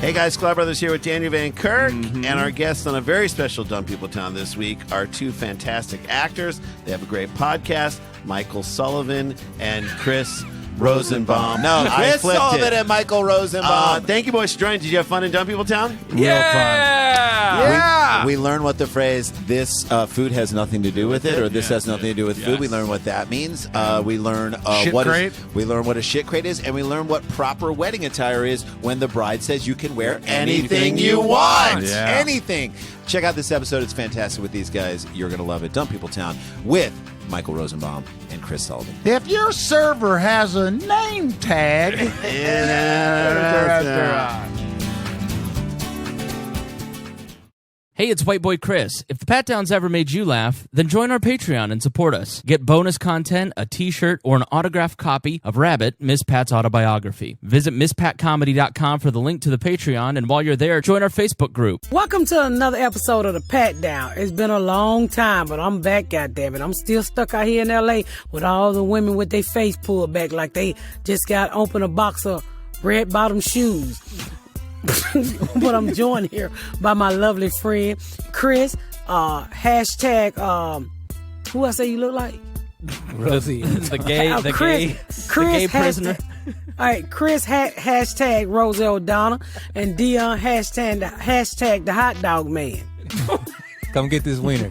Hey guys, Sklar Brothers here with Daniel Van Kirk, and our guests on a very special Dumb People Town this week are two fantastic actors. They have a great podcast, Michael Sullivan and Chris Rosenbaum. No, Chris Sullivan and Michael Rosenbaum. Thank you boys for joining. Did you have fun in Dumb People Town? Yeah! We learn what the phrase, this food has nothing to do with it, or this has nothing to do with food. We learn what that means. We learn what a shit crate is, and we learn what proper wedding attire is when the bride says you can wear anything you want. Yeah. Anything. Check out this episode. It's fantastic with these guys. You're going to love it. Dumb People Town with Michael Rosenbaum and Chris Sullivan. If your server has a name tag, Hey, it's White Boy Chris. If the Pat Downs ever made you laugh, then join our Patreon and support us. Get bonus content, a t-shirt, or an autographed copy of Rabbit, Miss Pat's autobiography. Visit MissPatComedy.com for the link to the Patreon, and while you're there, join our Facebook group. Welcome to another episode of the Pat Down. It's been a long time, but I'm back, goddammit. I'm still stuck out here in L.A. with all the women with their face pulled back like they just got open a box of red bottom shoes. But I'm joined here by my lovely friend Chris. Hashtag who I say you look like? Rosie, the gay prisoner. All right, Chris hashtag Rosie O'Donnell, and Dion hashtag the hot dog man. Come get this wiener.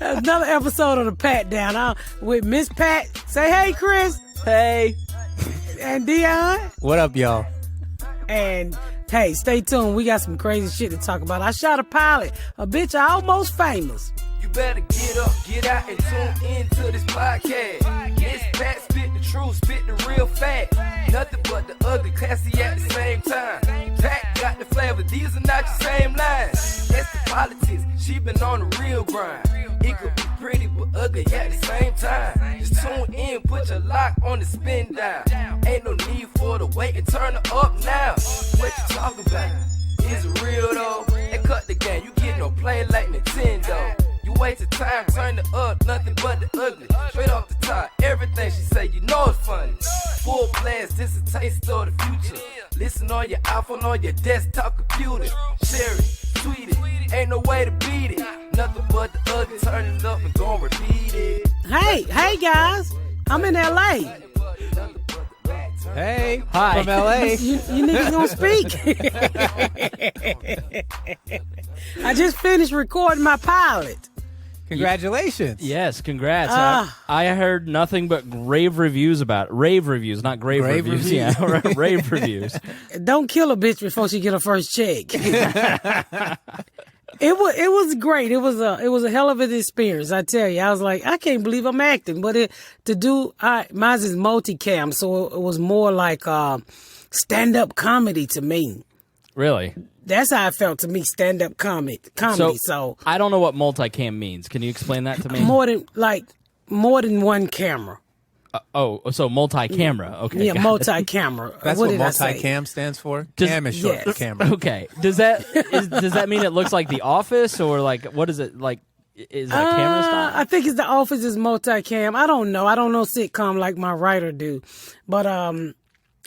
Another episode of the Pat Down with Miss Pat. Say hey, Chris. Hey. And Dion. What up, y'all? And hey, stay tuned. We got some crazy shit to talk about. I shot a pilot. A bitch almost famous. You better get up, get out, and tune into this podcast. Miss Pat spit the truth, spit the real fact. Nothing but the ugly, classy at the same time. Pat got the flavor, these are not your same lines. That's the politics, she been on the real grind. It could be pretty but ugly at the same time. Just tune in, put your lock on the spin down. Ain't no need for the wait and turn it up now. What you talking about? Is it real though? And cut the game, you get no play like Nintendo. You wasted time, turn it up, nothing but the ugly. Straight off the top, everything she say, you know it's funny. Full blast, this a taste of the future. Listen on your iPhone, on your desktop computer. Share it, tweet it, ain't no way to beat it. Nothing but the ugly, turn it up and gon' repeat it. Hey guys, I'm in LA. Hey, hi from LA. You niggas gonna speak. I just finished recording my pilot. Congratulations. Yes, congrats. I heard nothing but rave reviews about it. Rave reviews, not grave reviews. Yeah, rave reviews. Don't kill a bitch before she get her first check. It was great. It was a hell of an experience. I tell you, I was like, I can't believe I'm acting. But mine is multicam, so it was more like stand-up comedy to me. Really? That's how it felt to me, stand-up comedy. So I don't know what multicam means. Can you explain that to me? More than one camera. So multi-camera. Okay. Yeah, multi-camera. That's what multi-cam stands for? Cam is short for camera. Okay. Does that mean it looks like The Office, or like what is it like? Is it a camera style? I think The Office is multi-cam. I don't know sitcom like my writer do, but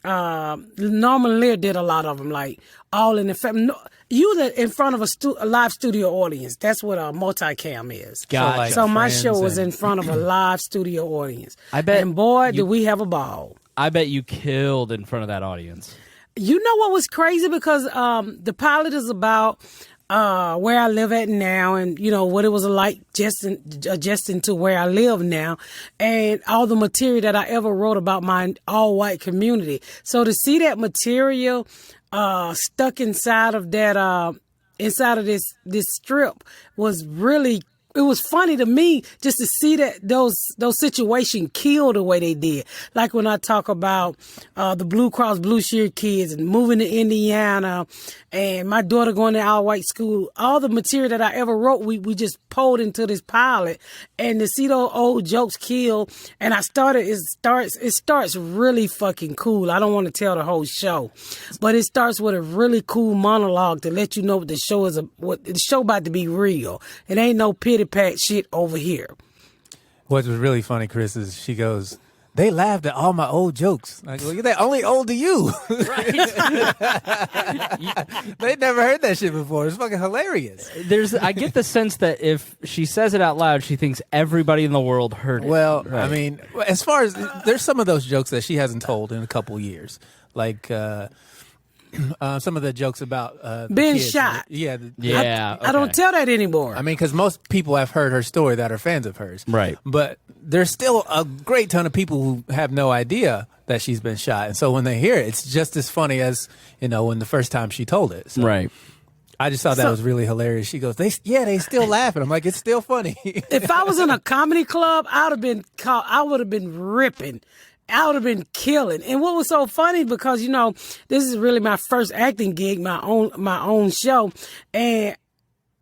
Norman Lear did a lot of them, like all in the family. In front of a live studio audience. That's what a multicam is. Gotcha. So my show was in front of a live studio audience. I bet. And boy, did we have a ball. I bet you killed in front of that audience. You know what was crazy? Because the pilot is about where I live at now, and you know what it was like adjusting to where I live now, and all the material that I ever wrote about my all-white community. So to see that material stuck inside of that this strip was really. It was funny to me just to see that those situations killed the way they did. Like when I talk about the Blue Cross Blue Shield kids and moving to Indiana and my daughter going to our white school, all the material that I ever wrote, we just pulled into this pilot, and to see those old jokes kill. And it starts really fucking cool. I don't want to tell the whole show, but it starts with a really cool monologue to let you know what the show is. What the show about to be real. It ain't no pity pat shit over here. What was really funny, Chris, is she goes, they laughed at all my old jokes. Like, well, they're only old to you. Right. They never heard that shit before. It's fucking hilarious. I get the sense that if she says it out loud, she thinks everybody in the world heard it. Well, Right. I mean, as far as there's some of those jokes that she hasn't told in a couple years, like some of the jokes about the being kids. shot. Yeah, I don't tell that anymore. I mean, because most people have heard her story that are fans of hers. Right. But there's still a great ton of people who have no idea that she's been shot. And so when they hear it, it's just as funny as, when the first time she told it. So Right. I just thought that was really hilarious. She goes, they still laughing. I'm like, it's still funny. If I was in a comedy club, I would have been ripping. I would have been killing. And what was so funny, because, this is really my first acting gig, my own show. And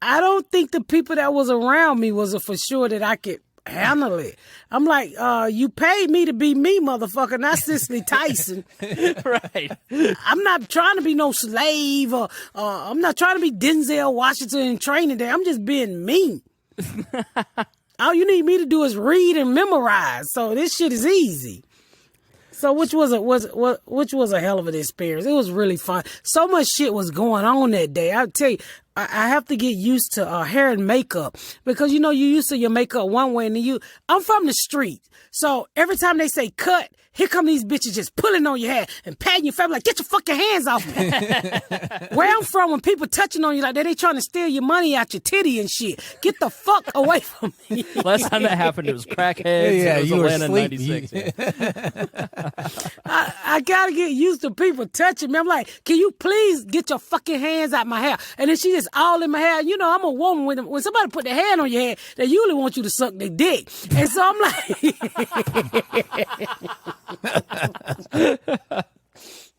I don't think the people that was around me was for sure that I could handle it. I'm like, you paid me to be me, motherfucker, not Cicely Tyson. Right. I'm not trying to be no slave, or I'm not trying to be Denzel Washington in Training Day. I'm just being me. All you need me to do is read and memorize. So this shit is easy. So which was a hell of an experience. It was really fun. So much shit was going on that day. I tell you, I have to get used to hair and makeup, because you used to your makeup one way, and I'm from the street, so every time they say cut, here come these bitches just pulling on your hair and patting your face like, get your fucking hands off me. Where I'm from, when people touching on you like that, they trying to steal your money out your titty and shit. Get the fuck away from me. Last time that happened, it was crackheads. Yeah, it was you were Atlanta asleep. 96. Yeah. I gotta get used to people touching me. I'm like, can you please get your fucking hands out my hair? And then she just all in my hair. I'm a woman. When somebody put their hand on your head, they usually want you to suck their dick. And so I'm like,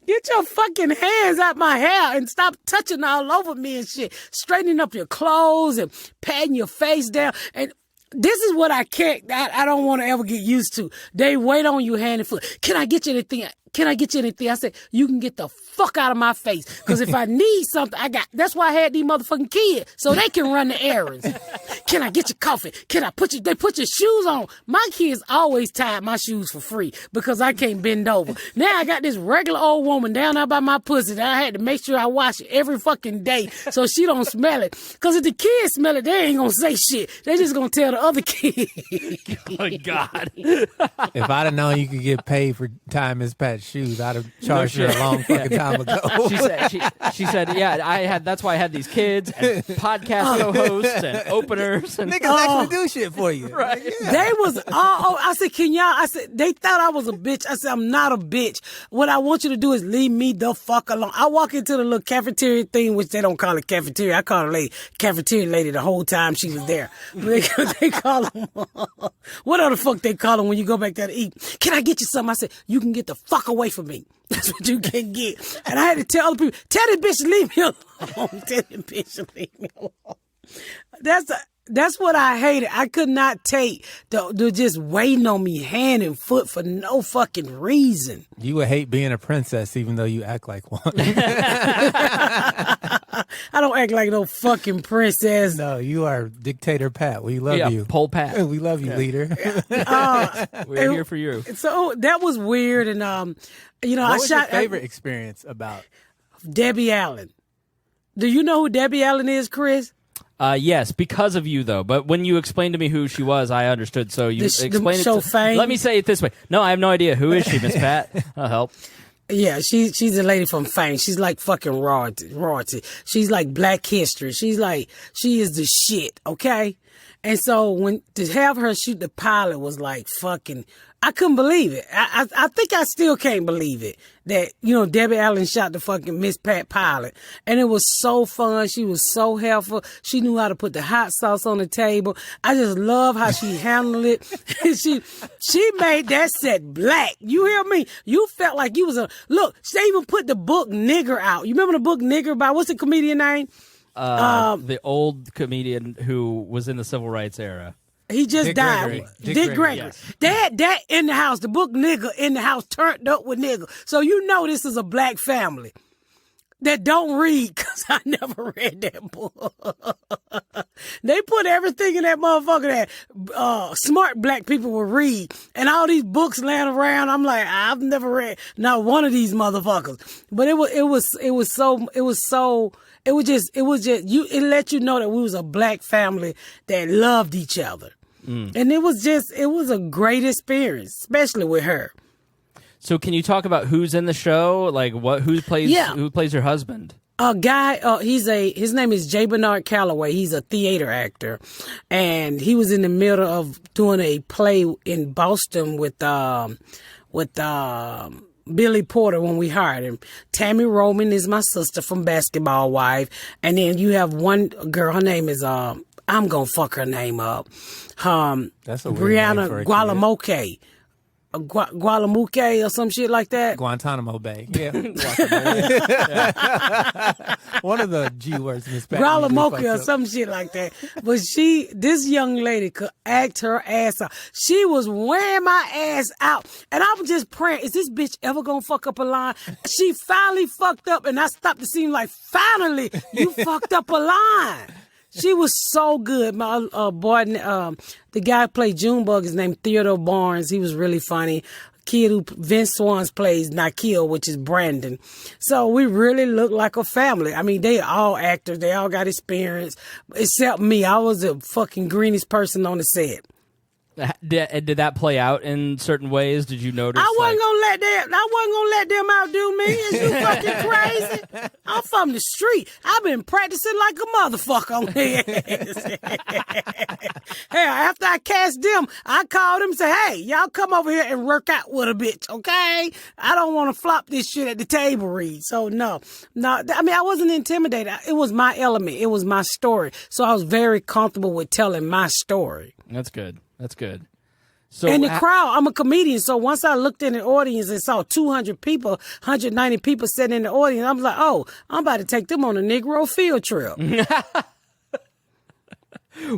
get your fucking hands out my hair and stop touching all over me and shit. Straightening up your clothes and patting your face down. And this is what I don't want to ever get used to. They wait on you hand and foot. Can I get you anything? Can I get you anything? I said, you can get the fuck out of my face. Because if I need something, that's why I had these motherfucking kids, so they can run the errands. Can I get you coffee? They put your shoes on. My kids always tied my shoes for free because I can't bend over. Now I got this regular old woman down there by my pussy that I had to make sure I wash it every fucking day so she don't smell it. Because if the kids smell it, they ain't going to say shit. They just going to tell the other kids. Oh, God. If I'd have known you could get paid for tying Miss Pat's shoes, I'd have charged her a long fucking time ago. She said, yeah, that's why I had these kids and podcast co-hosts and openers. And Niggas actually do shit for you. Right. Yeah. They was I said, can y'all? I said, they thought I was a bitch. I said, I'm not a bitch. What I want you to do is leave me the fuck alone. I walk into the little cafeteria thing, which they don't call it cafeteria. I call her cafeteria lady the whole time she was there. They call them, what other fuck they call them when you go back there to eat? Can I get you something? I said, you can get the fuck away from me. That's what you can get. And I had to tell other people, tell that bitch to leave me alone. Tell that bitch to leave me alone. That's what I hated. I could not take the just waiting on me hand and foot for no fucking reason. You would hate being a princess even though you act like one. I don't act like no fucking princess. No, you are Dictator Pat. We love you. Pole Pat. We love you, leader. We're here for you. So that was weird. And, What was your favorite experience about Debbie Allen? Do you know who Debbie Allen is, Chris? Yes, because of you, though. But when you explained to me who she was, I understood. So you explained it. Show Fame? Let me say it this way. No, I have no idea. Who is she, Miss Pat? I'll help. Yeah, she's a lady from Fame. She's like fucking royalty. She's like Black History. She is the shit, okay? And so to have her shoot the pilot was like fucking, I couldn't believe it. I think I still can't believe it that, Debbie Allen shot the fucking Miss Pat pilot. And it was so fun. She was so helpful. She knew how to put the hot sauce on the table. I just love how she handled it. She made that set black. You hear me? You felt like you was look, they even put the book Nigger out. You remember the book Nigger by, what's the comedian name? The old comedian who was in the civil rights era. He just Dick died. Gregory. Dick Gregory. Yes. They had that in the house. The book Nigger in the house turned up with nigger. So you know this is a black family. that don't read, because I never read that book. They put everything in that motherfucker that smart black people will read, and all these books laying around. I'm like, I've never read not one of these motherfuckers. But it let you know that we was a black family that loved each other. And it was a great experience, especially with her. So can you talk about who's in the show? Like who plays her husband? A guy, his name is J. Bernard Calloway. He's a theater actor, and he was in the middle of doing a play in Boston with Billy Porter when we hired him. Tammy Roman is my sister from Basketball Wife, and then you have one girl. Her name is I'm gonna fuck her name up. That's a weird Brianna name for a Gualamoke. Gualamuke or some shit like that. Guantanamo Bay. Yeah. One of the G words. Gualamoke or some shit like that. But this young lady could act her ass out. She was wearing my ass out. And I'm just praying, is this bitch ever gonna fuck up a line? She finally fucked up, and I stopped the scene like, finally, you fucked up a line. She was so good. My boy, the guy who played Junebug is named Theodore Barnes. He was really funny. Kid who Vince Swans plays Nikhil, which is Brandon. So we really look like a family. I mean, they all actors. They all got experience. Except me. I was the fucking greenest person on the set. Did that play out in certain ways? Did you notice? I wasn't gonna let them outdo me. Is you fucking crazy? I'm from the street. I've been practicing like a motherfucker on this. Hey, after I cast them, I called them and said, hey, y'all come over here and work out with a bitch, okay? I don't want to flop this shit at the table read. So no. I mean, I wasn't intimidated. It was my element. It was my story. So I was very comfortable with telling my story. That's good. That's good. So, and the crowd, I'm a comedian, so once I looked in the audience and saw 200 people, 190 people sitting in the audience, I was like, oh, I'm about to take them on a Negro field trip.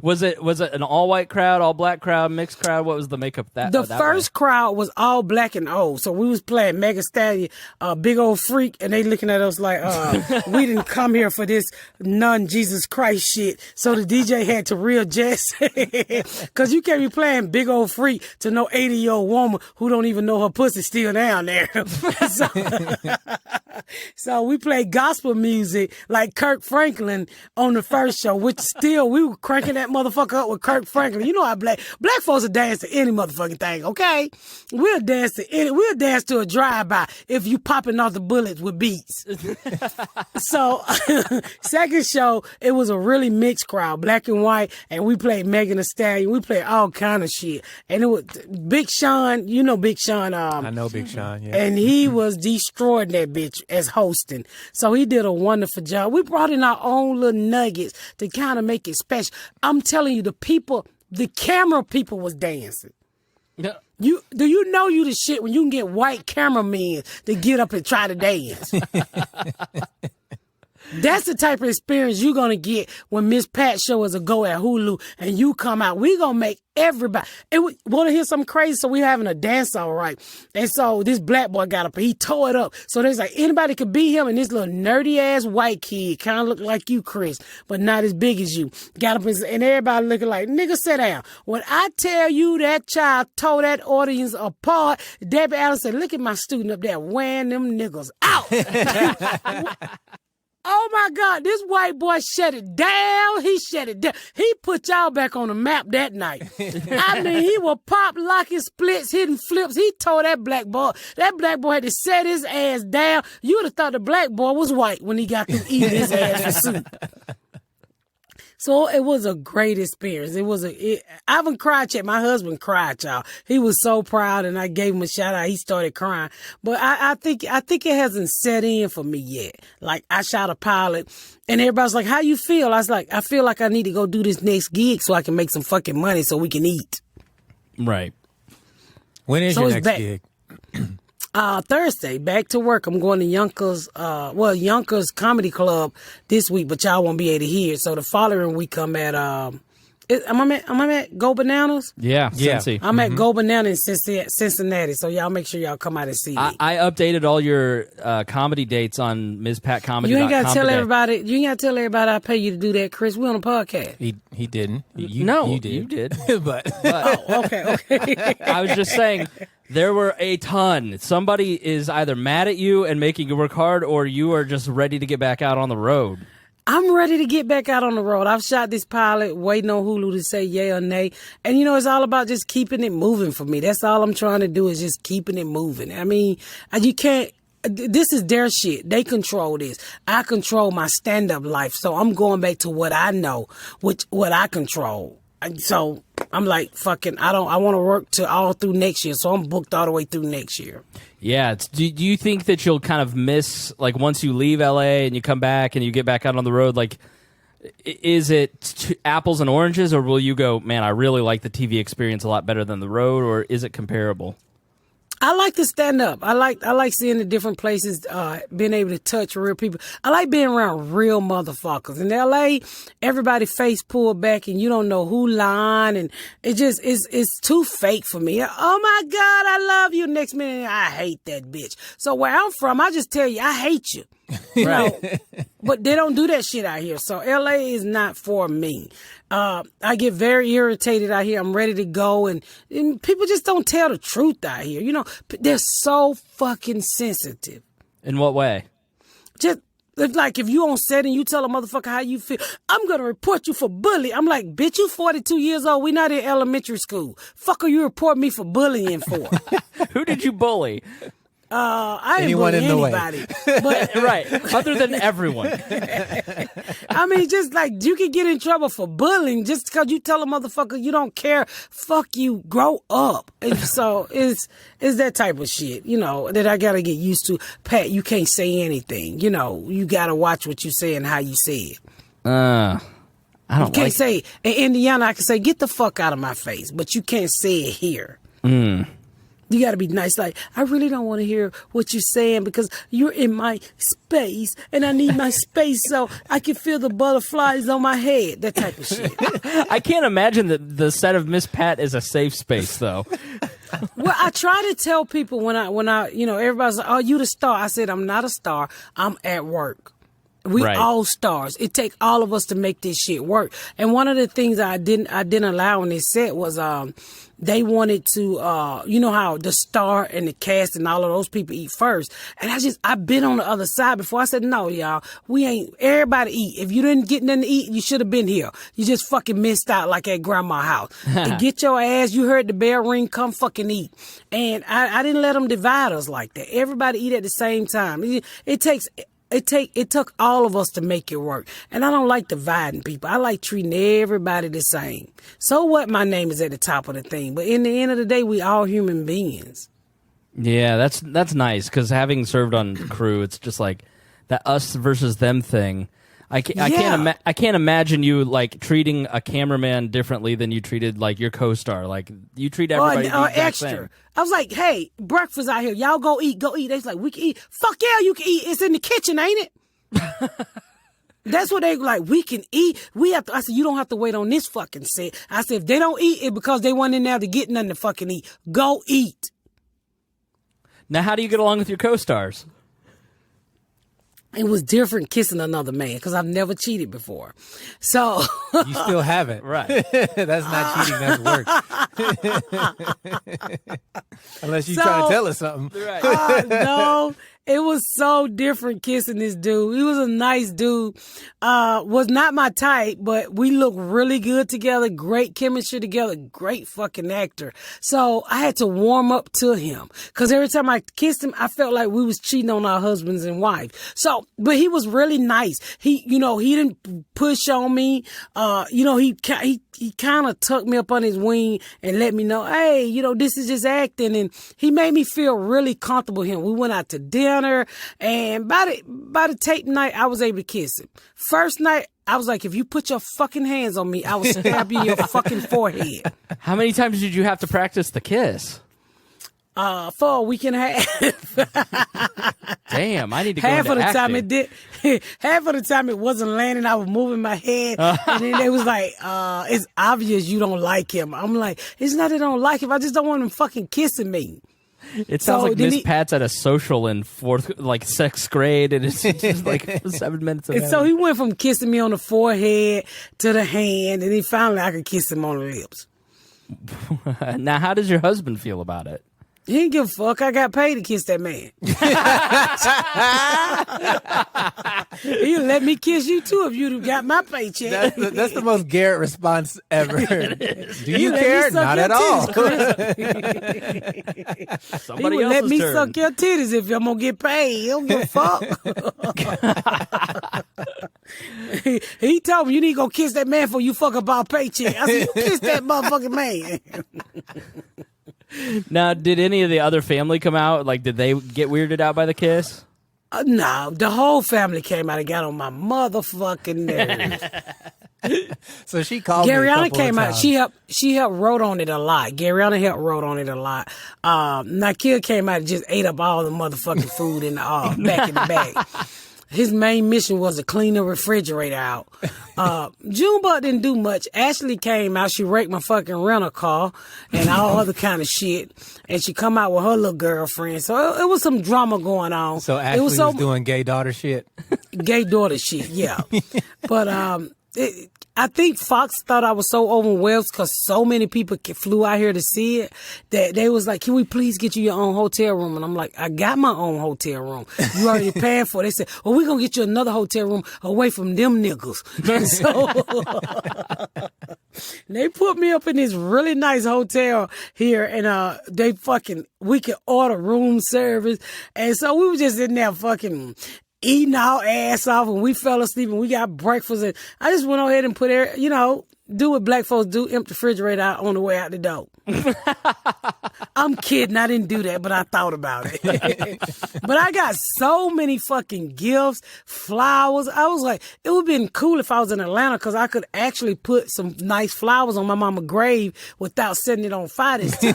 Was it an all white crowd, all black crowd, mixed crowd? What was the makeup that? The first crowd was all black and old, so we was playing Mega Stallion, Big Old Freak, and they looking at us like, we didn't come here for this non-Jesus Christ shit. So the DJ had to readjust, because you can't be playing Big Old Freak to no 80-year-old woman who don't even know her pussy still down there. So we played gospel music like Kirk Franklin on the first show, which still we were cranking that motherfucker up with Kirk Franklin. You know how black folks will dance to any motherfucking thing, okay? We'll dance to a drive-by if you popping off the bullets with beats. So second show, it was a really mixed crowd, black and white, and we played Megan Thee Stallion. We played all kind of shit. And it was Big Sean, you know Big Sean. I know Big Sean, yeah. And he was destroying that bitch as hosting. So he did a wonderful job. We brought in our own little nuggets to kind of make it special. I'm telling you, the camera people was dancing. Yeah. Do you know you the shit when you can get white cameramen to get up and try to dance? That's the type of experience you're going to get when Miss Pat show us a go at Hulu and you come out. We going to make everybody. And we want to hear something crazy, so we having a dance all right. And so this black boy got up and he tore it up. So there's like anybody could be him, and this little nerdy-ass white kid, kind of look like you, Chris, but not as big as you, got up and everybody looking like, nigga, sit down. When I tell you that child tore that audience apart, Debbie Allen said, look at my student up there wearing them niggas out. Oh, my God, this white boy shut it down. He shut it down. He put y'all back on the map that night. I mean, he was pop, locking splits, hitting flips. He told that black boy. That black boy had to set his ass down. You would have thought the black boy was white when he got through eating his ass for soup. So it was a great experience. I haven't cried yet. My husband cried, y'all. He was so proud, and I gave him a shout out. He started crying. But I think it hasn't set in for me yet. Like, I shot a pilot, and everybody's like, how you feel? I was like, I feel like I need to go do this next gig so I can make some fucking money so we can eat. Right. When is your next gig? Thursday, back to work. I'm going to Yonkers Comedy Club this week, but y'all won't be able to hear it. So the following week, I'm at Am I at Go Bananas? Yeah. Cincy. I'm at Go Bananas in Cincinnati, so y'all make sure y'all come out and see me. I updated all your comedy dates on MsPatComedy.com. You ain't got to tell today. everybody. You ain't got to tell everybody I pay you to do that, Chris. We on a podcast. He didn't. You did. You did. but Okay. I was just saying, there were a ton. Somebody is either mad at you and making you work hard, or you are just ready to get back out on the road. I'm ready to get back out on the road. I've shot this pilot, waiting on Hulu to say yay or nay. And, it's all about just keeping it moving for me. That's all I'm trying to do is just keeping it moving. I mean, you can't. This is their shit. They control this. I control my stand-up life. So I'm going back to what I know, what I control. So I'm like, fucking, I want to work to all through next year. So I'm booked all the way through next year. Yeah. Do you think that you'll kind of miss, like, once you leave LA and you come back and you get back out on the road, like, is it apples and oranges, or will you go, man, I really like the TV experience a lot better than the road, or is it comparable? I like to stand up. I like seeing the different places, being able to touch real people. I like being around real motherfuckers. In LA, everybody face pulled back and you don't know who lying, and it's too fake for me. Oh my God, I love you. Next minute, I hate that bitch. So where I'm from, I just tell you, I hate you. You know, but they don't do that shit out here. So LA is not for me. I get very irritated out here. I'm ready to go, and people just don't tell the truth out here. They're so fucking sensitive. In what way? Just like if you on set and you tell a motherfucker how you feel, I'm gonna report you for bullying. I'm like, bitch, you 42 years old. We not in elementary school. Fuck are you report me for bullying for? Who did you bully? I didn't bully anybody. But right. Other than everyone. I mean, just like you can get in trouble for bullying just because you tell a motherfucker you don't care. Fuck you, grow up. And so it's that type of shit, that I gotta get used to. Pat, you can't say anything. You gotta watch what you say and how you say it. I don't. You can't say in Indiana. I can say get the fuck out of my face, but you can't say it here. You got to be nice. Like, I really don't want to hear what you're saying because you're in my space and I need my space so I can feel the butterflies on my head. That type of shit. I can't imagine that the set of Miss Pat is a safe space, though. Well, I try to tell people when I everybody's like, oh, you the star. I said, I'm not a star. I'm at work. We all stars. It take all of us to make this shit work. And one of the things I didn't allow on this set was they wanted to how the star and the cast and all of those people eat first. And I've been on the other side before. I said, no, y'all, we ain't everybody eat. If you didn't get nothing to eat, you should have been here. You just fucking missed out like at grandma's house. And get your ass, you heard the bell ring, come fucking eat. And I didn't let them divide us like that. Everybody eat at the same time. It took all of us to make it work. And I don't like dividing people. I like treating everybody the same. So what? My name is at the top of the thing. But in the end of the day, we all human beings. Yeah, that's nice because having served on crew, it's just like that us versus them thing. I can't imagine you like treating a cameraman differently than you treated like your co-star. Like you treat everybody the exact extra. Same. I was like, hey, breakfast out here. Y'all go eat. They was like, we can eat. Fuck yeah, you can eat. It's in the kitchen, ain't it? That's what they like. We can eat. We have to. I said, you don't have to wait on this fucking set. I said, if they don't eat it because they went in there to get nothing to fucking eat, go eat. Now, how do you get along with your co-stars? It was different kissing another man because I've never cheated before. So you still haven't, right? That's not cheating. That's work. Unless you're trying to tell us something. Right. No, it was so different kissing this dude. He was a nice dude. Was not my type, but we looked really good together. Great chemistry together. Great fucking actor. So I had to warm up to him because every time I kissed him, I felt like we was cheating on our husbands and wives. So, but he was really nice. He didn't push on me. He kind of tucked me up on his wing and let me know, hey, this is just acting. And he made me feel really comfortable with him. We went out to dinner, and by the tape night, I was able to kiss him. First night, I was like, if you put your fucking hands on me, I will stab you in your fucking forehead. How many times did you have to practice the kiss? For a week and a half. Damn, I need to go Half into of the time acting. it did. Half of the time it wasn't landing. I was moving my head, and then they was like, "It's obvious you don't like him." I'm like, "It's not that I don't like him. I just don't want him fucking kissing me." It sounds So like then Miss he- Pat's at a social in sixth grade, and it's just like 7 minutes of And so he went from kissing me on the forehead to the hand, and then finally I could kiss him on the lips. Now, how does your husband feel about it? He didn't give a fuck. I got paid to kiss that man. He'll let me kiss you too if you got my paycheck. That's the most Garrett response ever. Do you let me care? suck Not your at all. titties, Chris. He Somebody would let else's me turn. suck your titties if I'm gonna get paid. He don't give a fuck. He told me you need to go kiss that man before you fuck up our paycheck. I said, you kiss that motherfucking man. Now, did any of the other family come out? Like, did they get weirded out by the kiss? No, the whole family came out and got on my motherfucking nerves. So she called me a Garyana couple came of out. times. She helped wrote on it a lot. Garyana helped wrote on it a lot. Nakil came out and just ate up all the motherfucking food in the back in the bag. His main mission was to clean the refrigerator out. Junebug didn't do much. Ashley came out. She raked my fucking rental car and all other kind of shit. And she come out with her little girlfriend. So it was some drama going on. So Ashley it was so doing gay daughter shit. gay daughter shit, yeah. But I think Fox thought I was so overwhelmed because so many people flew out here to see it that they was like, "Can we please get you your own hotel room?" And I'm like, "I got my own hotel room. You already paying for it." They said, "Well, we're gonna get you another hotel room away from them niggas." So they put me up in this really nice hotel here, and we could order room service, and so we were just in there fucking eating our ass off, and we fell asleep, and we got breakfast, and I just went ahead and put do what black folks do, empty the refrigerator out on the way out the door. I'm kidding. I didn't do that, but I thought about it. But I got so many fucking gifts, flowers. I was like, it would have been cool if I was in Atlanta because I could actually put some nice flowers on my mama's grave without setting it on fire this time.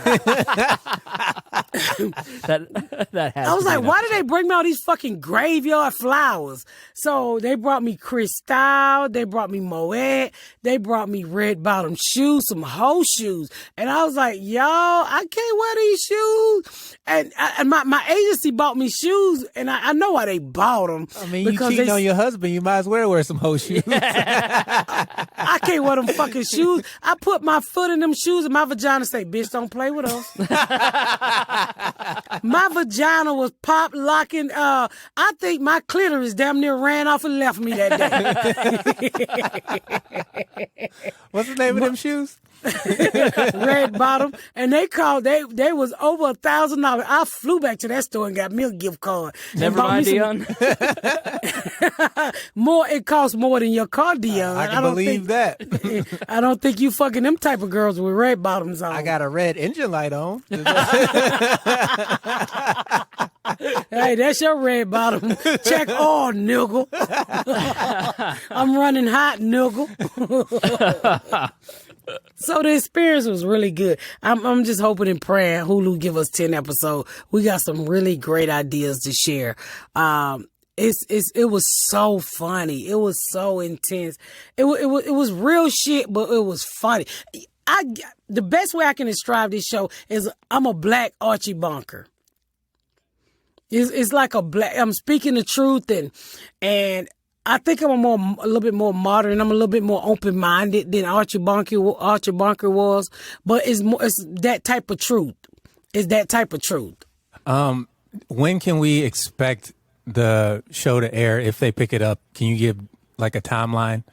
That has I was to be like, enough. why did they bring me all these fucking graveyard flowers? So they brought me Cristal, they brought me Moet, they brought me red bottom shoes, some hoe shoes. And I was like, yo, I can't wear these shoes. And my agency bought me shoes, and I know why they bought them. I mean, you cheating on your husband, you might as well wear some hoe shoes. I can't wear them fucking shoes. I put my foot in them shoes, and my vagina say, "Bitch, don't play with us." My vagina was pop locking. I think my clitoris damn near ran off and left me that day. What's the name of them shoes? Red bottom, and they was over $1,000. I flew back to that store and got me a gift card. Never mind, Dion. It costs more than your car, Dion. I can believe that. I don't think you fucking them type of girls with red bottoms on. I got a red engine light on. Hey, that's your red bottom. Check all, nigga. I'm running hot, nigga. So the experience was really good. I'm just hoping and praying Hulu give us 10 episodes. We got some really great ideas to share. It was so funny. It was so intense. It was real shit, but it was funny. The best way I can describe this show is I'm a black Archie Bunker. It's like I'm speaking the truth, and I think I'm a little bit more modern. I'm a little bit more open-minded than Archie Bunker was, but it's that type of truth. It's that type of truth. When can we expect the show to air if they pick it up? Can you give like a timeline?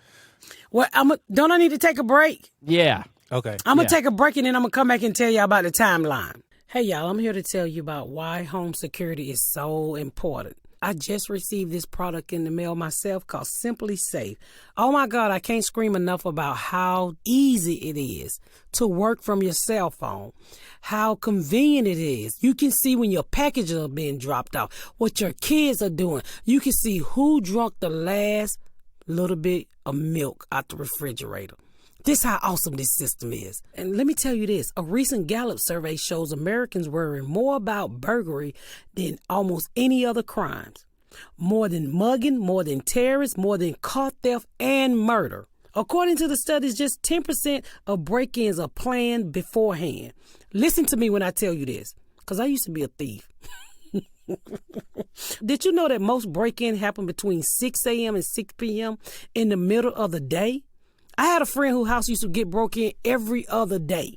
Well, don't I need to take a break? Yeah. Okay. I'm going to take a break, and then I'm going to come back and tell you about the timeline. Hey, y'all, I'm here to tell you about why home security is so important. I just received this product in the mail myself called Simply Safe. Oh my God, I can't scream enough about how easy it is to work from your cell phone, how convenient it is. You can see when your packages are being dropped off, what your kids are doing. You can see who drunk the last little bit of milk out the refrigerator. This how awesome this system is. And let me tell you this, a recent Gallup survey shows Americans worry more about burglary than almost any other crimes. More than mugging, more than terrorists, more than car theft and murder. According to the studies, just 10% of break-ins are planned beforehand. Listen to me when I tell you this, because I used to be a thief. Did you know that most break-ins happen between 6 a.m. and 6 p.m. in the middle of the day? I had a friend whose house used to get broke in every other day.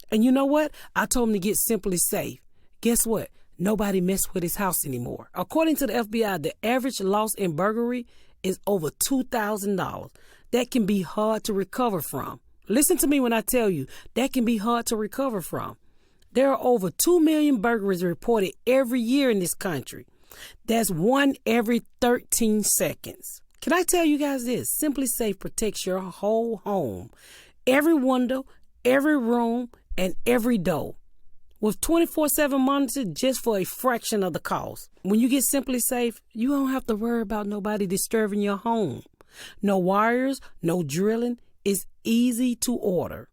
And you know what? I told him to get Simply Safe. Guess what? Nobody messed with his house anymore. According to the FBI, the average loss in burglary is over $2,000. That can be hard to recover from. Listen to me when I tell you, that can be hard to recover from. There are over 2 million burglaries reported every year in this country. That's one every 13 seconds. Can I tell you guys this? Simply Safe protects your whole home. Every window, every room, and every door. With 24/7 monitoring just for a fraction of the cost. When you get Simply Safe, you don't have to worry about nobody disturbing your home. No wires, no drilling. It's easy to order.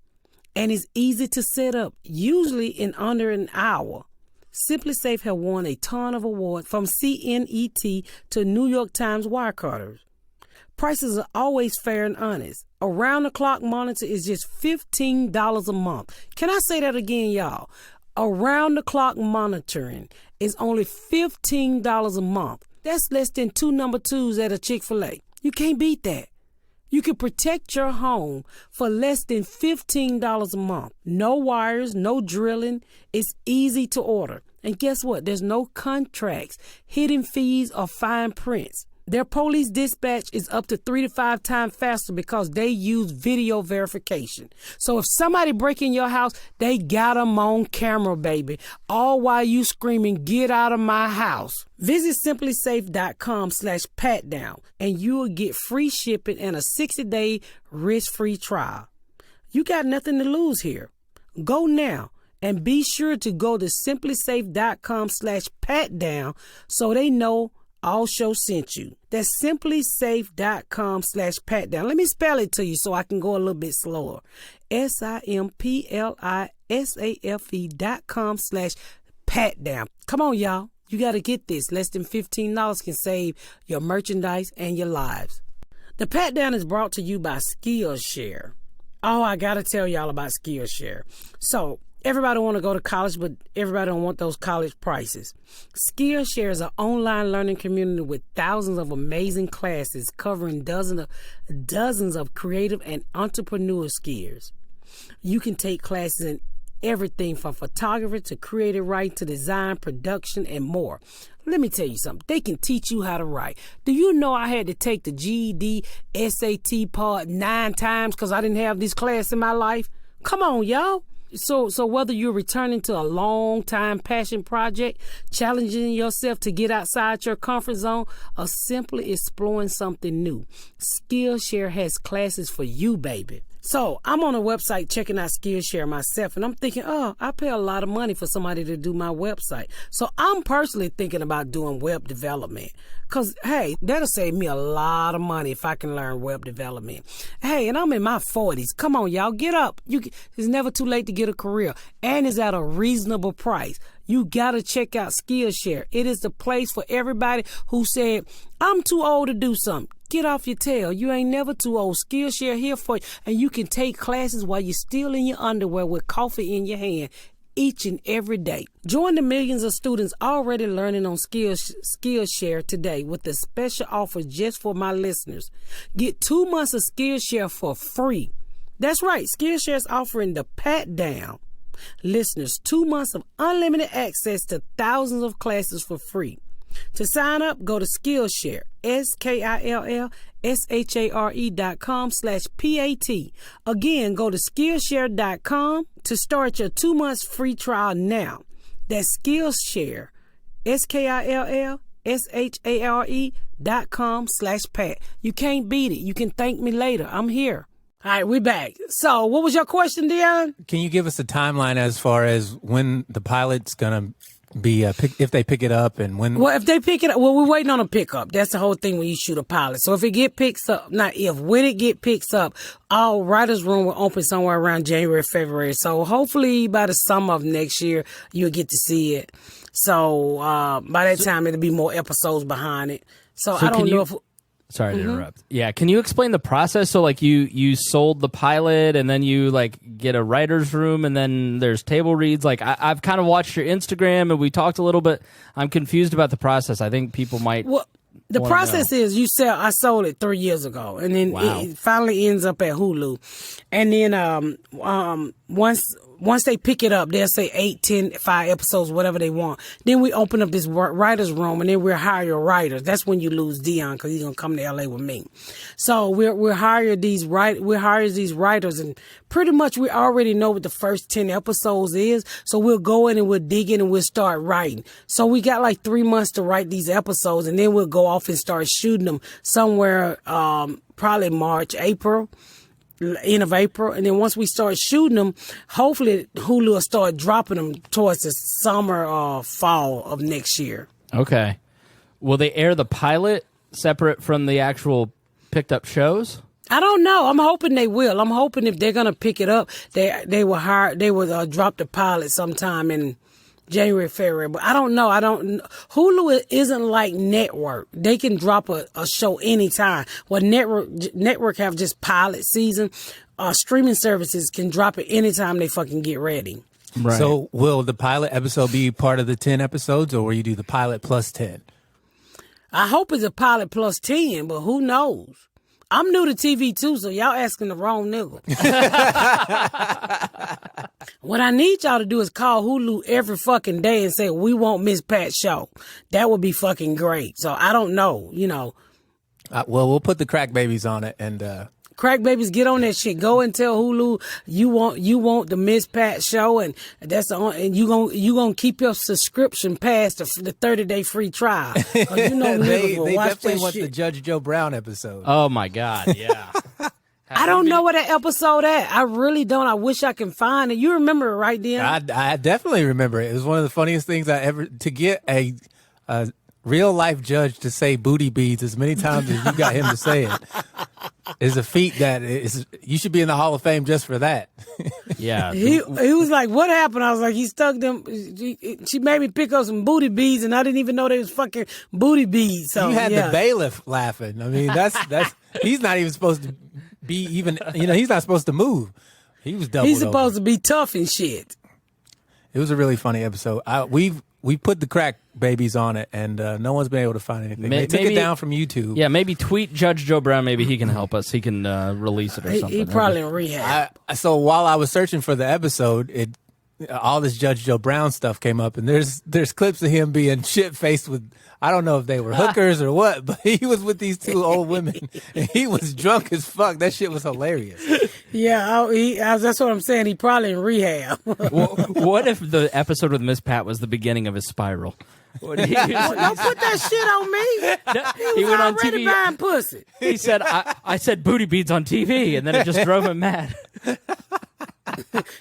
And it's easy to set up, usually in under an hour. Simply Safe have won a ton of awards from CNET to New York Times Wirecutters. Prices are always fair and honest. Around-the-clock monitor is just $15 a month. Can I say that again, y'all? Around-the-clock monitoring is only $15 a month. That's less than 2 number 2s at a Chick-fil-A. You can't beat that. You can protect your home for less than $15 a month. No wires, no drilling. It's easy to order. And guess what? There's no contracts, hidden fees, or fine prints. Their police dispatch is up to 3 to 5 times faster because they use video verification. So if somebody break in your house, they got them on camera, baby. All while you screaming, "Get out of my house." Visit simplysafe.com/patdown and you will get free shipping and a 60-day risk-free trial. You got nothing to lose here. Go now. And be sure to go to simplysafe.com/patdown so they know All Show sent you. That's simplysafe.com/patdown. Let me spell it to you so I can go a little bit slower. simplisafe.com/patdown. Come on, y'all. You got to get this. Less than $15 can save your merchandise and your lives. The Pat Down is brought to you by Skillshare. Oh, I got to tell y'all about Skillshare. So, everybody want to go to college, but everybody don't want those college prices. Skillshare is an online learning community with thousands of amazing classes covering dozens of creative and entrepreneur skills. You can take classes in everything from photography to creative writing to design, production, and more. Let me tell you something. They can teach you how to write. Do you know I had to take the GED SAT part 9 times because I didn't have this class in my life? Come on, y'all. So whether you're returning to a long-time passion project, challenging yourself to get outside your comfort zone, or simply exploring something new, Skillshare has classes for you, baby. So I'm on a website checking out Skillshare myself, and I'm thinking, I pay a lot of money for somebody to do my website. So I'm personally thinking about doing web development because, hey, that'll save me a lot of money if I can learn web development. Hey, and I'm in my 40s. Come on, y'all, get up. It's never too late to get a career, and it's at a reasonable price. You got to check out Skillshare. It is the place for everybody who said, I'm too old to do something. Get off your tail. You ain't never too old. Skillshare here for you. And you can take classes while you're still in your underwear with coffee in your hand each and every day. Join the millions of students already learning on Skillshare today with a special offer just for my listeners. Get 2 months of Skillshare for free. That's right. Skillshare is offering the Pat Down listeners 2 months of unlimited access to thousands of classes for free. To sign up, go to Skillshare, skillshare.com/PAT. Again, go to Skillshare.com to start your 2 months free trial now. That's Skillshare, SKILLSHARE.com/Pat. You can't beat it. You can thank me later. I'm here. All right, we're back. So, what was your question, Dion? Can you give us a timeline as far as when the pilot's going to be if they pick it up and when? Well, if they pick it up, well, we're waiting on a pickup. That's the whole thing when you shoot a pilot. So if it get picks up, when it get picks up, our writers' room will open somewhere around January, February. So hopefully by the summer of next year, you'll get to see it. So by that time, it'll be more episodes behind it. So I don't know if. Sorry to interrupt. Yeah, can you explain the process? So, like, you sold the pilot, and then you like get a writer's room, and then there's table reads. Like, I've kind of watched your Instagram, and we talked a little bit. I'm confused about the process. I think people might. Well, the process is I sold it 3 years ago, and then it finally ends up at Hulu, and then once they pick it up, they'll say 8, 10, 5 episodes, whatever they want. Then we open up this writer's room, and then we'll hire writers. That's when you lose Dion, because he's going to come to L.A. with me. So we'll hire these writers, and pretty much we already know what the first 10 episodes is. So we'll go in and we'll dig in and we'll start writing. So we got like 3 months to write these episodes, and then we'll go off and start shooting them somewhere probably March, April. End of April, and then once we start shooting them, hopefully Hulu will start dropping them towards the summer or fall of next year. Okay. Will they air the pilot separate from the actual picked up shows? I don't know. I'm hoping they will. I'm hoping if they're gonna pick it up, they will drop the pilot sometime in January, February, but I don't know. Hulu isn't like network. They can drop a show anytime. Well, network have just pilot season. Streaming services can drop it anytime they fucking get ready. Right. So will the pilot episode be part of the 10 episodes, or will you do the pilot plus 10? I hope it's a pilot plus 10, but who knows? I'm new to TV too, so y'all asking the wrong nigga. What I need y'all to do is call Hulu every fucking day and say, we want Miss Pat's show. That would be fucking great. So I don't know, Well, we'll put the Crack Babies on it, and Crack Babies, get on that shit. Go and tell Hulu you want the Miss Pat show, and that's the only, and you gonna keep your subscription past the 30-day free trial. they definitely want shit. the Judge Joe Brown episode. Oh my God! Yeah. I don't know where that episode at. I really don't. I wish I can find it. You remember it, right, Dion? I definitely remember it. It was one of the funniest things to get a real life judge to say booty beads as many times as you got him to say it is a feat that you should be in the Hall of Fame just for that. Yeah. He was like, what happened? I was like, he stuck them. She made me pick up some booty beads, and I didn't even know they was fucking booty beads. So you had the bailiff laughing. I mean, that's he's not even supposed to be even. He's not supposed to move. He was doubled. He's supposed over. to be tough and shit. It was a really funny episode. We put the Crack Babies on it, and no one's been able to find anything. They took it down from YouTube. Yeah, maybe tweet Judge Joe Brown. Maybe he can help us. He can release it or something. He probably in rehab. So while I was searching for the episode, all this Judge Joe Brown stuff came up, and there's clips of him being shit-faced with, I don't know if they were hookers or what, but he was with these 2 old women, and he was drunk as fuck. That shit was hilarious. Yeah, that's what I'm saying. He probably in rehab. What if the episode with Miss Pat was the beginning of his spiral? Don't put that shit on me. He was went on already TV. buying pussy. He said, I said booty beads on TV, and then it just drove him mad.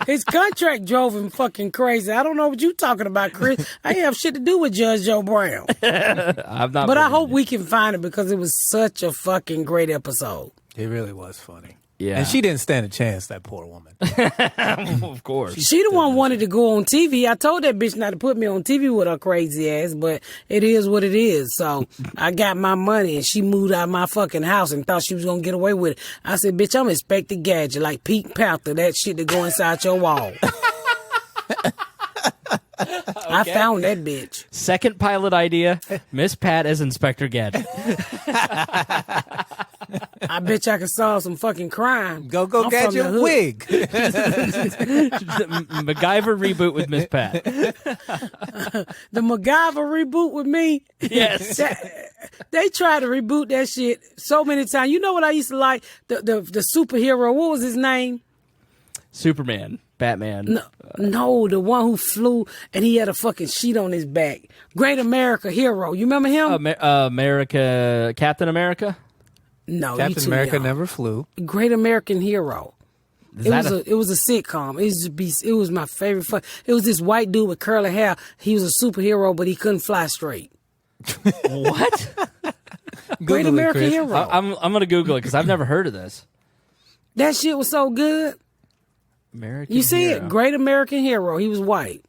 His contract drove him fucking crazy. I don't know what you talking about, Chris. I ain't have shit to do with Judge Joe Brown. I'm not. But I hope we can find it because it was such a fucking great episode. It really was funny. Yeah. And she didn't stand a chance, that poor woman. Of course. She the one wanted to go on TV. I told that bitch not to put me on TV with her crazy ass, but it is what it is. So I got my money, and she moved out of my fucking house and thought she was going to get away with it. I said, bitch, I'm Inspector Gadget, like Pete Panther, that shit to go inside your wall. I found that bitch. Second pilot idea, Miss Pat as Inspector Gadget. I bet I could solve some fucking crime. Go Gadget wig. MacGyver reboot with Miss Pat. The MacGyver reboot with me? Yes. They tried to reboot that shit so many times. You know what I used to like? The superhero, what was his name? Superman. Batman. No, the one who flew and he had a fucking sheet on his back. Great America Hero. You remember him? Captain America? No, Captain America never flew. Great American Hero. It was a sitcom. It was my favorite. It was this white dude with curly hair. He was a superhero, but he couldn't fly straight. What? Great American Hero. I'm gonna Google it because I've never heard of this. That shit was so good. American. You see Hero. it? Great American Hero. He was white.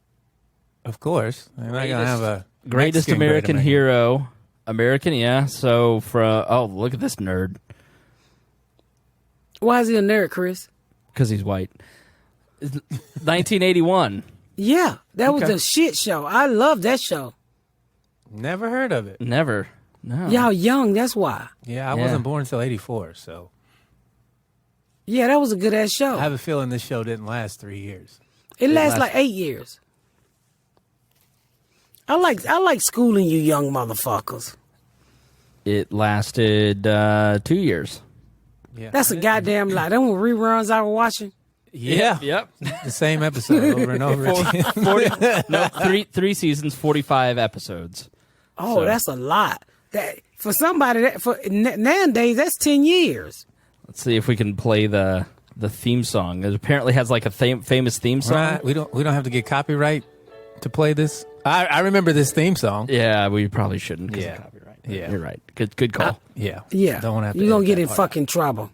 Of course. I'm not gonna have a Greatest Mexican American Hero. American, yeah. So look at this nerd. Why is he a nerd, Chris? Because he's white. 1981. Yeah, that was a shit show. I love that show. Never heard of it. Never. No. Y'all young, that's why. Yeah, I wasn't born until 84, so Yeah, that was a good ass show. I have a feeling this show didn't last 3 years. It lasts like 8 years. I like schooling you young motherfuckers. It lasted 2 years. Yeah, That's a goddamn lie. Them were reruns I was watching. Yeah, Yep. the same episode over and over again. Three seasons, 45 episodes. Oh, So- that's a lot. That for somebody nowadays that's 10 years. Let's see if we can play the theme song. It apparently has like a famous theme song. Right, we don't have to get copyright to play this. I remember this theme song. Yeah, we probably shouldn't. 'Cause of copyright. Yeah. You're right. Good call. Yeah, Yeah, Don't want to have to. you're gonna edit get that in part fucking trouble.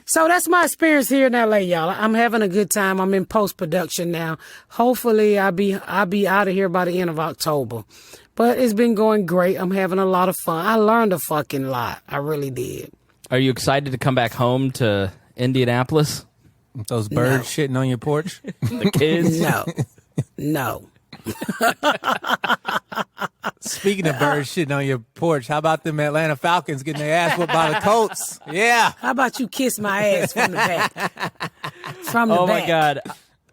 So that's my experience here in LA, y'all. I'm having a good time. I'm in post production now. Hopefully, I'll be out of here by the end of October. But it's been going great. I'm having a lot of fun. I learned a fucking lot. I really did. Are you excited to come back home to Indianapolis? Those birds shitting on your porch. The kids? No. Speaking of birds shitting on your porch, how about them Atlanta Falcons getting their ass whipped by the Colts? Yeah. How about you kiss my ass from the back? From the Oh back. my God.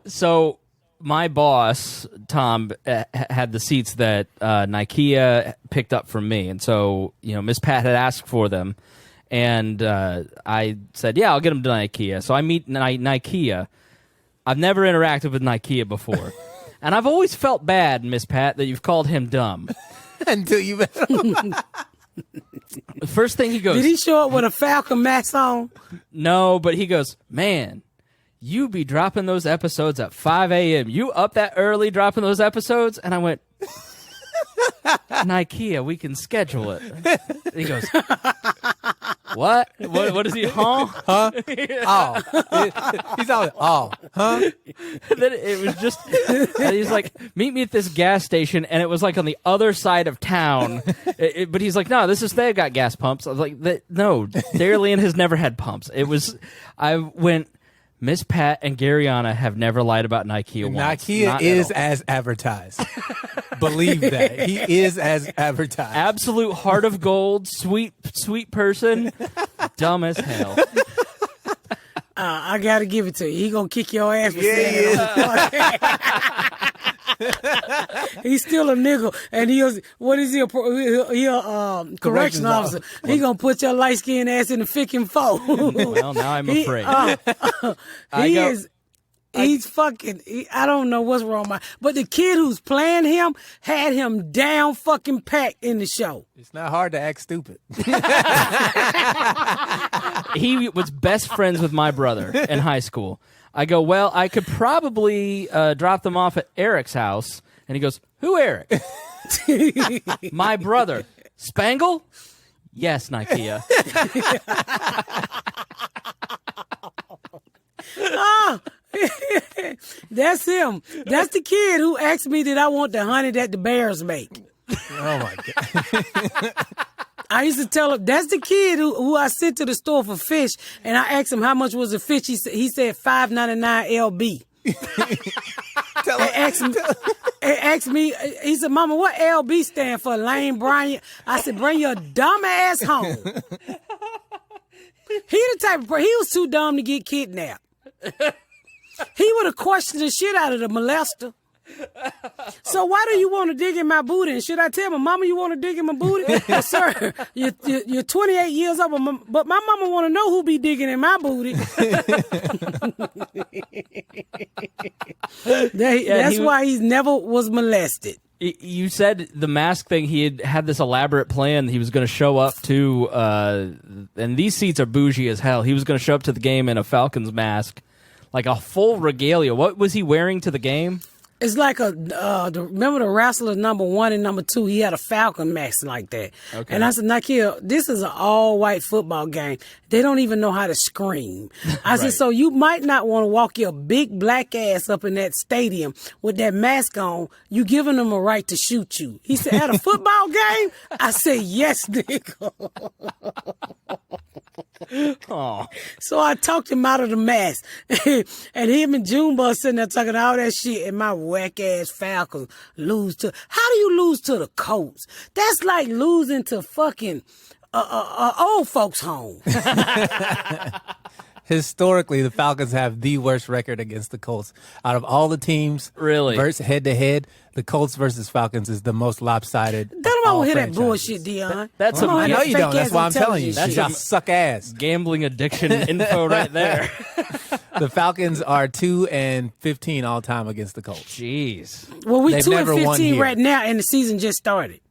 So my boss, Tom, had the seats that Nikea picked up from me. And so, Miss Pat had asked for them. And I said, yeah, I'll get them to Nikea. So I meet Nikea. I've never interacted with Nikea before. And I've always felt bad, Miss Pat, that you've called him dumb. Until you met him. The first thing he goes, Did he show up with a Falcon mask on? no, but he goes, man, you be dropping those episodes at 5 a.m. You up that early dropping those episodes? And I went, Nikea, we can schedule it. And he goes, what? What is he, huh? Huh? Oh. He's always, oh, huh? Then it was just, and he's like, meet me at this gas station, and it was like on the other side of town. But he's like, no, they've got gas pumps. I was like, no, Darylene has never had pumps. I went, Miss Pat and Garyana have never lied about Nikea once. Nikea is as advertised. Believe that. He is as advertised. Absolute heart of gold, sweet person, dumb as hell. I gotta give it to you. He gonna kick your ass for saying it. He's still a nigga, and what is he? He a correction officer. He gonna put your light skinned ass in the ficking foe. Well, now I'm afraid. He's fucking. I don't know what's wrong with but the kid who's playing him had him down fucking packed in the show. It's not hard to act stupid. He was best friends with my brother in high school. I go, well, I could probably drop them off at Eric's house. And he goes, who Eric? My brother. Spangle? Yes, Nikea. That's him. That's the kid who asked me did I want the honey that the bears make. Oh, my God. I used to tell him, that's the kid who I sent to the store for fish, and I asked him how much was the fish. He said $5.99 LB. Asked me, he said, Mama, what LB stand for? Lane Bryant? I said, bring your dumb ass home. He the type of he was too dumb to get kidnapped. He would have questioned the shit out of the molester. So why do you want to dig in my booty? And should I tell my mama you want to dig in my booty? Well, sir, you're 28 years old, but my mama want to know who be digging in my booty. That's why he never was molested. You said the mask thing, he had this elaborate plan. He was going to show up to, and these seats are bougie as hell. He was going to show up to the game in a Falcons mask, like a full regalia. What was he wearing to the game? It's like remember the wrestler number 1 and number 2? He had a Falcon mask like that. Okay. And I said, Nakia, this is an all-white football game. They don't even know how to scream. I said, so you might not want to walk your big black ass up in that stadium with that mask on. You giving them a right to shoot you. He said, at a football game? I said, yes, nigga. Oh. So I talked him out of the mask. And him and Junebug sitting there talking all that shit, and my whack ass Falcons lose to. How do you lose to the Colts? That's like losing to fucking old folks' home. Historically, the Falcons have the worst record against the Colts. Out of all the teams, really, versus head-to-head, the Colts versus Falcons is the most lopsided. Don't hear that bullshit, Dion. That's I know you don't. That's why I'm telling you. That's y'all suck ass. Gambling addiction info right there. The Falcons are 2-15 all time against the Colts. Jeez. Well, we 2-15 right now, and the season just started.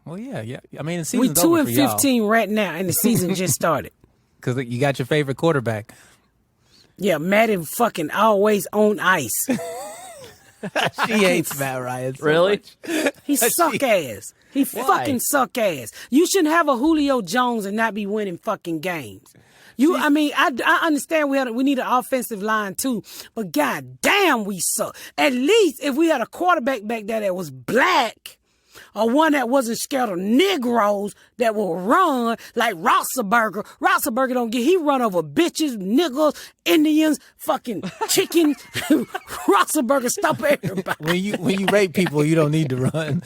Well, yeah. I mean, the season's we over for y'all. 2-15 right now, and the season just started. Because you got your favorite quarterback. Yeah, Madden fucking always on ice. She hates Matt Ryan so really? much. He suck ass. He fucking suck ass. You shouldn't have a Julio Jones and not be winning fucking games. I understand we need an offensive line too, but god damn, we suck. At least if we had a quarterback back there that was black, or one that wasn't scared of Negroes that will run like Roethlisberger. Roethlisberger he run over bitches, niggas, Indians, fucking chickens. Roethlisberger stop everybody. When you rape people, you don't need to run.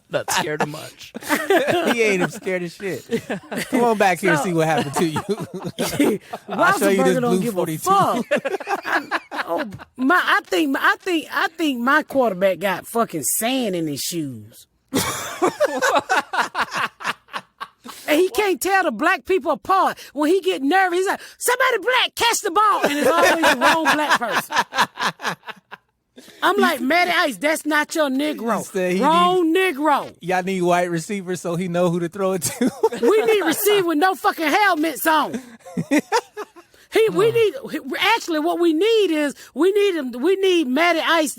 Not scared of much. He ain't scared of shit. Come on back here and see what happened to you. I'll show you this don't blue give 42. A fuck. I think my quarterback got fucking sand in his shoes. And he can't tell the black people apart. When he get nervous, he's like, somebody black, catch the ball. And it's always the wrong black person. I'm like, Matty Ice, that's not your Negro. Wrong Negro. Y'all need white receivers so he know who to throw it to. We need receiver with no fucking helmets on. What we need is we need Matty Ice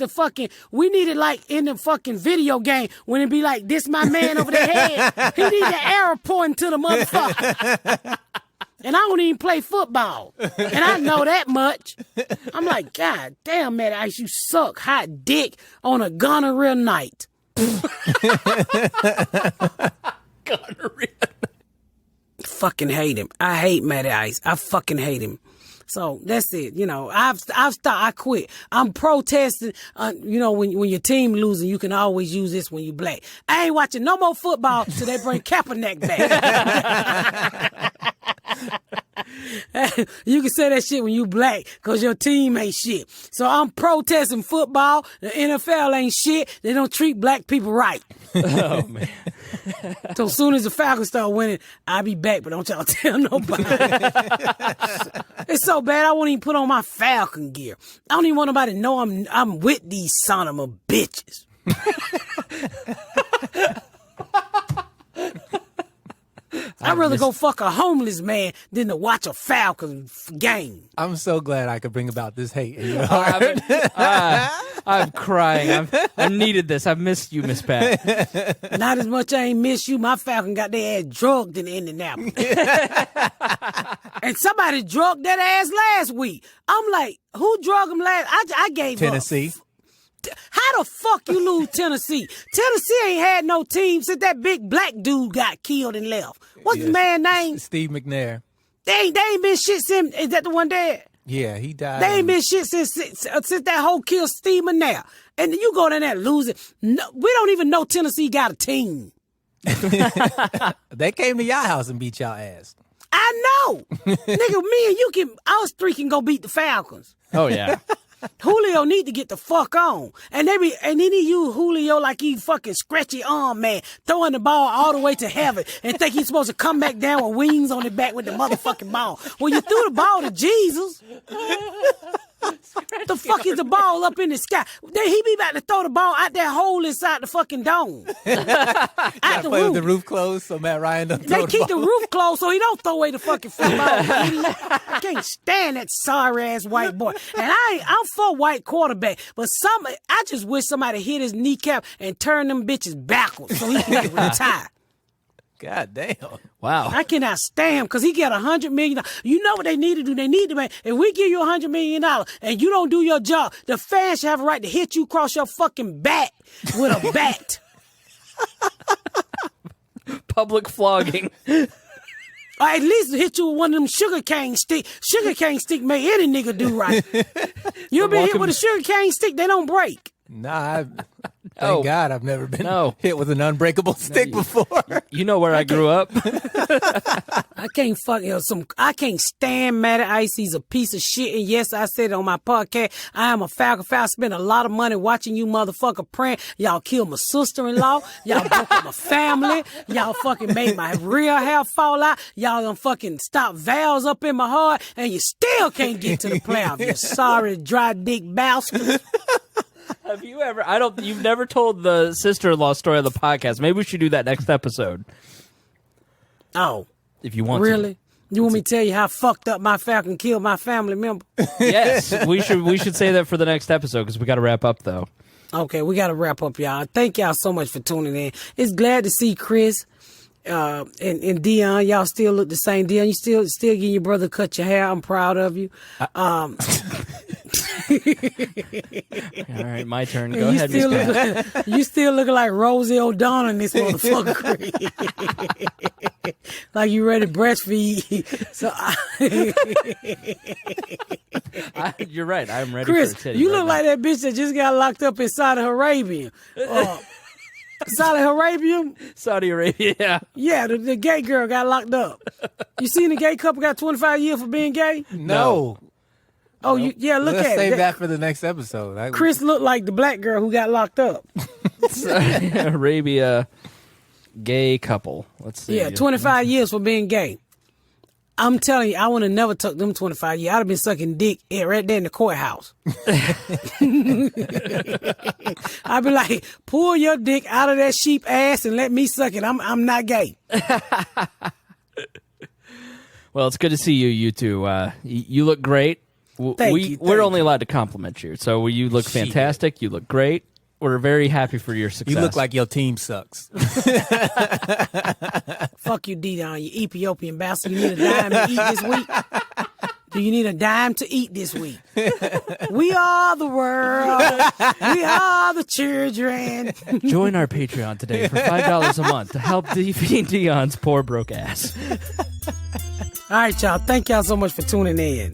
we need it like in the fucking video game when it be like this my man over the head. He need the arrow pointing to the motherfucker. And I don't even play football. And I know that much. I'm like, God damn, Matty Ice, you suck. Hot dick on a gonorrhea night. Gonorrhea. Fucking hate him. I hate Matty Ice. I fucking hate him. So that's it. You know, I've stopped. I quit. I'm protesting. When your team losing, you can always use this when you black. I ain't watching no more football till they bring Kaepernick back. You can say that shit when you black because your team ain't shit. So I'm protesting football. The NFL ain't shit. They don't treat black people right. Oh, man. So as soon as the Falcons start winning, I'll be back, but don't y'all tell nobody. It's so bad I won't even put on my Falcon gear. I don't even want nobody to know I'm with these son of a bitches. I'd rather go fuck a homeless man than to watch a Falcons game. I'm so glad I could bring about this hate in your heart. I'm crying. I needed this. I've missed you, Miss Pat. Not as much I ain't miss you. My Falcon got their ass drugged in Indianapolis. And somebody drugged that ass last week. I'm like, who drugged him last? I gave Tennessee. How the fuck you lose Tennessee? Tennessee ain't had no team since that big black dude got killed and left. What's the man's name? Steve McNair. They ain't been shit since. Is that the one dead? Yeah, he died. They ain't been shit since that whole kill Steve McNair. And you go down there losing. No, we don't even know Tennessee got a team. They came to y'all house and beat y'all ass. I know. Nigga, me and us three can go beat the Falcons. Oh, yeah. Julio need to get the fuck on. And then he use Julio like he fucking scratchy arm man, throwing the ball all the way to heaven and think he's supposed to come back down with wings on the back with the motherfucking ball. Well, you threw the ball to Jesus. The fuck is the ball up in the sky? Then he be about to throw the ball out that hole inside the fucking dome. Out the Play roof. with the roof closed so Matt Ryan doesn't They throw keep the the ball. roof closed so he don't throw away the fucking football. I can't stand that sorry ass white boy. And I'm for white quarterback, but I just wish somebody hit his kneecap and turn them bitches backwards so he can retire. God damn. Wow. I cannot stand him because he got $100 million. You know what they need to do? They need to make. If we give you $100 million and you don't do your job, the fans should have a right to hit you across your fucking back with a bat. Public flogging. Or at least hit you with one of them sugar cane stick. Sugar cane stick make any nigga do right. You ever been hit with a sugar cane stick? They don't break. Nah, thank God I've never been hit with an unbreakable stick before. You know where I grew up. I can't I can't stand Matty Ice. He's a piece of shit. And yes, I said it on my podcast. I am a Falcon fan. I spent a lot of money watching you motherfucker praying. Y'all killed my sister-in-law. Y'all broke up my family. Y'all fucking made my real hair fall out. Y'all done fucking stop valves up in my heart. And you still can't get to the playoff. You sorry dry dick bastard. Have you ever? You've never told the sister-in-law story on the podcast. Maybe we should do that next episode. Oh. If you want really? You want me to tell you how fucked up my Falcon killed my family member? Yes, we should say that for the next episode because we got to wrap up though. Okay, we got to wrap up, y'all. Thank y'all so much for tuning in. It's glad to see Chris and Dion. Y'all still look the same. Dion, you still getting your brother cut your hair. I'm proud of you. All right, my turn. Go ahead, Miss Pat. You still looking like Rosie O'Donnell in this motherfucker. Like you ready to breastfeed. So You're right. I'm ready Chris, for a titty you right look now. like that bitch that just got locked up in Saudi Arabia. Saudi Arabia? Saudi Arabia. Yeah. Yeah, the gay girl got locked up. You seen the gay couple got 25 years for being gay? No. Oh, look Let's at save it. that for the next episode. Chris looked like the black girl who got locked up. Saudi Arabia gay couple. Let's see. Yeah, 25 years for being gay. I'm telling you, I would have never took them 25 years. I'd have been sucking dick right there in the courthouse. I'd be like, pull your dick out of that sheep ass and let me suck it. I'm not gay. Well, it's good to see you two. You look great. We're only allowed to compliment you. So you look fantastic. You look great. We're very happy for your success. You look like your team sucks. Fuck you, Dion, you Ethiopian bastard. You need a dime to eat this week? Do you need a dime to eat this week? We are the world. We are the children. Join our Patreon today for $5 a month to help defeat Dion's poor broke ass. All right, y'all. Thank y'all so much for tuning in.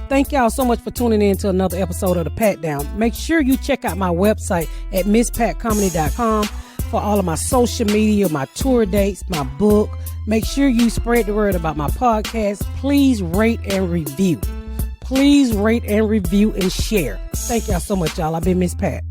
Thank y'all so much for tuning in to another episode of The Pat Down. Make sure you check out my website at MissPatComedy.com for all of my social media, my tour dates, my book. Make sure you spread the word about my podcast. Please rate and review. Please rate and review and share. Thank y'all so much, y'all. I've been Miss Pat.